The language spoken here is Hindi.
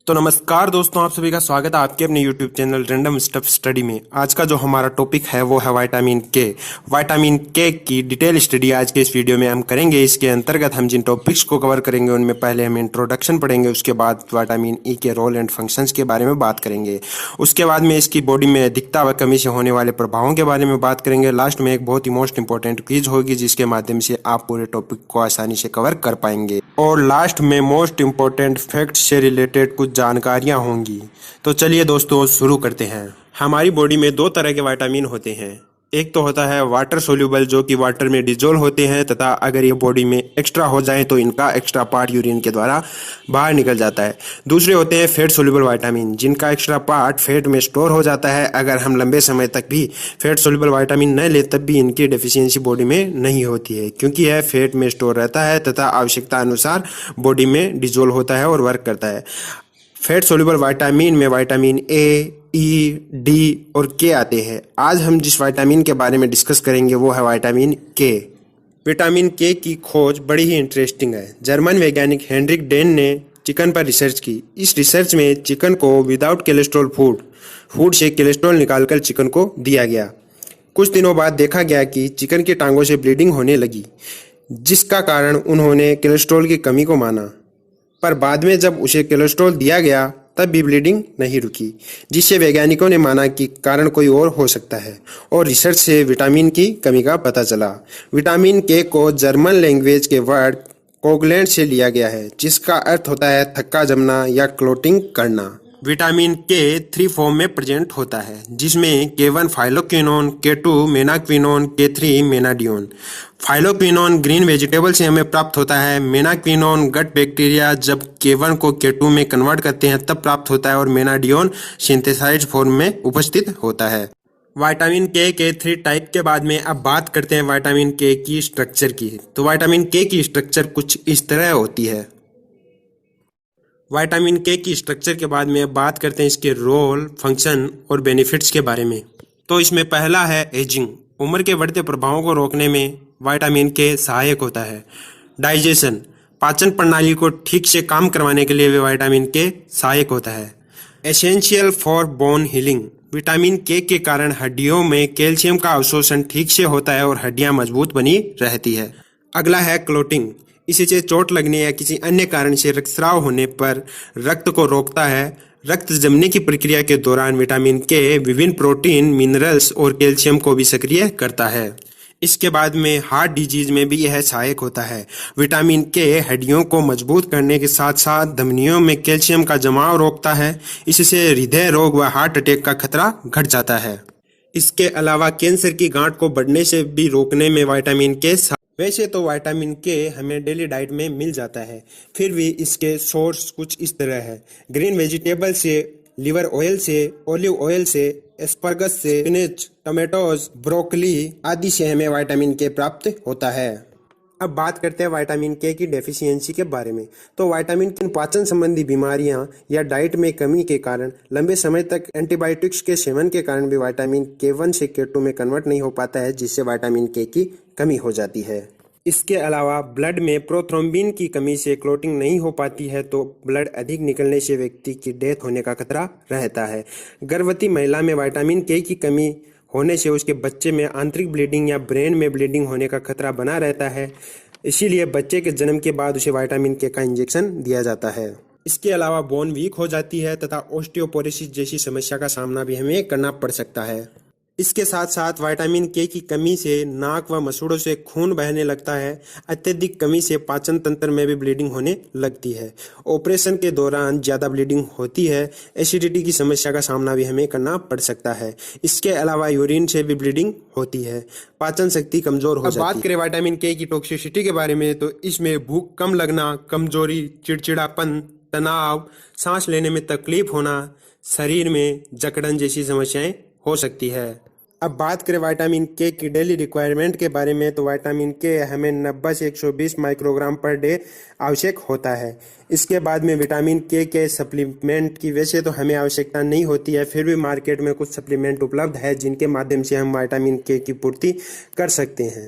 तो नमस्कार दोस्तों, आप सभी का स्वागत है आपके अपने YouTube channel random stuff study में। आज का जो हमारा टॉपिक है वो है विटामिन के। विटामिन के की डिटेल स्टडी आज के इस वीडियो में हम करेंगे। इसके अंतर्गत हम जिन टॉपिक्स को कवर करेंगे उनमें पहले हम इंट्रोडक्शन पढ़ेंगे, उसके बाद विटामिन ई के रोल एंड फंक्शंस के बारे में बात करेंगे, उसके बाद में इसकी बॉडी में अधिकता व कमी से होने वाले प्रभावों के बारे में बात करेंगे। लास्ट में एक बहुत ही मोस्ट इंपॉर्टेंट क्विज होगी जिसके माध्यम से आप पूरे टॉपिक को आसानी से कवर कर पाएंगे, और लास्ट में मोस्ट इंपॉर्टेंट फैक्ट्स से रिलेटेड कुछ जानकारियां होंगी। तो चलिए दोस्तों शुरू करते हैं। हमारी बॉडी में दो तरह के विटामिन होते हैं। एक तो होता है वाटर सोल्यूबल, जो कि वाटर में डिजोल्व होते हैं, तथा अगर ये बॉडी में एक्स्ट्रा हो जाए तो इनका एक्स्ट्रा पार्ट यूरिन के द्वारा बाहर निकल जाता है। दूसरे होते हैं फैट सोल्यूबल विटामिन, जिनका एक्स्ट्रा पार्ट फैट में स्टोर हो जाता है। अगर हम लंबे समय तक भी फैट सोल्यूबल विटामिन न ले तब भी इनकी डेफिशिएंसी बॉडी में नहीं होती है, क्योंकि यह फैट में स्टोर रहता है तथा आवश्यकता अनुसार बॉडी में डिजोल्व होता है और वर्क करता है। फैट सोल्यूबल विटामिन में विटामिन ए, ई, डी और के आते हैं। आज हम जिस विटामिन के बारे में डिस्कस करेंगे वो है विटामिन के। विटामिन के की खोज बड़ी ही इंटरेस्टिंग है। जर्मन वैज्ञानिक हेनरिक डेन ने चिकन पर रिसर्च की। इस रिसर्च में चिकन को विदाउट कोलेस्ट्रॉल फूड से कोलेस्ट्रॉल निकालकर चिकन को दिया गया। कुछ दिनों बाद देखा गया कि चिकन की टांगों से ब्लीडिंग होने लगी, जिसका कारण उन्होंने कोलेस्ट्रॉल की कमी को माना। पर बाद में जब उसे कोलेस्ट्रॉल दिया गया तब भी ब्लीडिंग नहीं रुकी, जिससे वैज्ञानिकों ने माना कि कारण कोई और हो सकता है, और रिसर्च से विटामिन की कमी का पता चला। विटामिन के को जर्मन लैंग्वेज के वर्ड कोगलेंट से लिया गया है, जिसका अर्थ होता है थक्का जमना या क्लोटिंग करना। विटामिन के 3 फॉर्म में प्रेजेंट होता है, जिसमें K1 phylloquinone, K2 menaquinone, K3 menadione. Phylloquinone green vegetable से हमें प्राप्त होता है। मेनाक्विनोन गट बैक्टीरिया जब K1 को K2 में कन्वर्ट करते हैं तब प्राप्त होता है, और मेनाडियोन सिंथेसाइज्ड फॉर्म में उपस्थित होता है। विटामिन के 3 टाइप के बाद में अब बात करते हैं विटामिन के की स्ट्रक्चर की। तो विटामिन के की स्ट्रक्चर कुछ इस तरह होती है। विटामिन के की स्ट्रक्चर के बाद में अब बात करते हैं इसके रोल, फंक्शन और बेनिफिट्स के बारे में। तो इसमें पहला है एजिंग। उम्र के बढ़ते प्रभावों को रोकने में विटामिन के सहायक होता है। डाइजेशन, पाचन प्रणाली को ठीक से काम करवाने के लिए विटामिन के सहायक होता है। Essential for bone healing, vitamin के कारण हड्डियों में कैल्शियम का अवशोषण ठीक से होता है और हड्डियां मजबूत बनी रहती है। अगला है क्लोटिंग, इससे चोट लगने या किसी अन्य कारण से रक्तस्राव होने पर रक्त को रोकता है। रक्त जमने की प्रक्रिया के दौरान विटामिन के विभिन्न प्रोटीन, मिनरल्स और कैल्शियम को भी सक्रिय करता है। इसके बाद में हार्ट डिजीज में भी यह सहायक होता है। विटामिन के हड्डियों को मजबूत करने के साथ साथ धमनियों में कैल्शियम का जमाव रोकता है। इससे हृदय रोग व हार्ट अटैक का खतरा घट जाता है। इसके अलावा कैंसर की गांठ को बढ़ने से भी रोकने में विटामिन के वैसे तो विटामिन के हमें डेली डाइट में मिल जाता है, फिर भी इसके सोर्स कुछ इस तरह है। ग्रीन वेजिटेबल से, लिवर ऑयल से, ओलिव ऑयल से, एस्परगस से, स्पिनच, टमाटोज, ब्रोकली आदि से हमें विटामिन के प्राप्त होता है। अब बात करते हैं विटामिन के की डेफिशिएंसी के बारे में। तो विटामिन के पाचन संबंधी बीमारियां या डाइट में कमी के कारण, लंबे समय तक एंटीबायोटिक्स के सेवन के कारण भी विटामिन K1 से K2 में कन्वर्ट नहीं हो पाता है, जिससे विटामिन के की कमी हो जाती है। इसके अलावा ब्लड में प्रोथ्रोम्बिन की कमी से क्लोटिंग नहीं हो पाती है, तो ब्लड अधिक निकलने से व्यक्ति की डेथ होने का खतरा रहता है। गर्भवती महिला में विटामिन के की कमी होने से उसके बच्चे में आंतरिक ब्लीडिंग या ब्रेन में ब्लीडिंग होने का खतरा बना रहता है। इसीलिए बच्चे के जन्म के बाद उसे विटामिन के का इंजेक्शन दिया जाता है। इसके अलावा बोन वीक हो जाती है तथा ऑस्टियोपोरोसिस जैसी समस्या का सामना भी हमें करना पड़ सकता है। इसके साथ साथ विटामिन के की कमी से नाक व मसूड़ों से खून बहने लगता है। अत्यधिक कमी से पाचन तंत्र में भी ब्लीडिंग होने लगती है। ऑपरेशन के दौरान ज़्यादा ब्लीडिंग होती है। एसिडिटी की समस्या का सामना भी हमें करना पड़ सकता है। इसके अलावा यूरिन से भी ब्लीडिंग होती है। पाचन शक्ति कमजोर हो जाती है। बात करें विटामिन के की टॉक्सिसिटी के बारे में, तो इसमें भूख कम लगना, कमजोरी, चिड़चिड़ापन, तनाव, सांस लेने में तकलीफ होना, शरीर में जकड़न जैसी समस्याएं हो सकती है। अब बात करें विटामिन के की डेली रिक्वायरमेंट के बारे में, तो विटामिन के हमें 90 से 120 माइक्रोग्राम पर डे आवश्यक होता है। इसके बाद में विटामिन के सप्लीमेंट की वैसे तो हमें आवश्यकता नहीं होती है, फिर भी मार्केट में कुछ सप्लीमेंट उपलब्ध है जिनके माध्यम से हम विटामिन के की पूर्ति कर सकते हैं।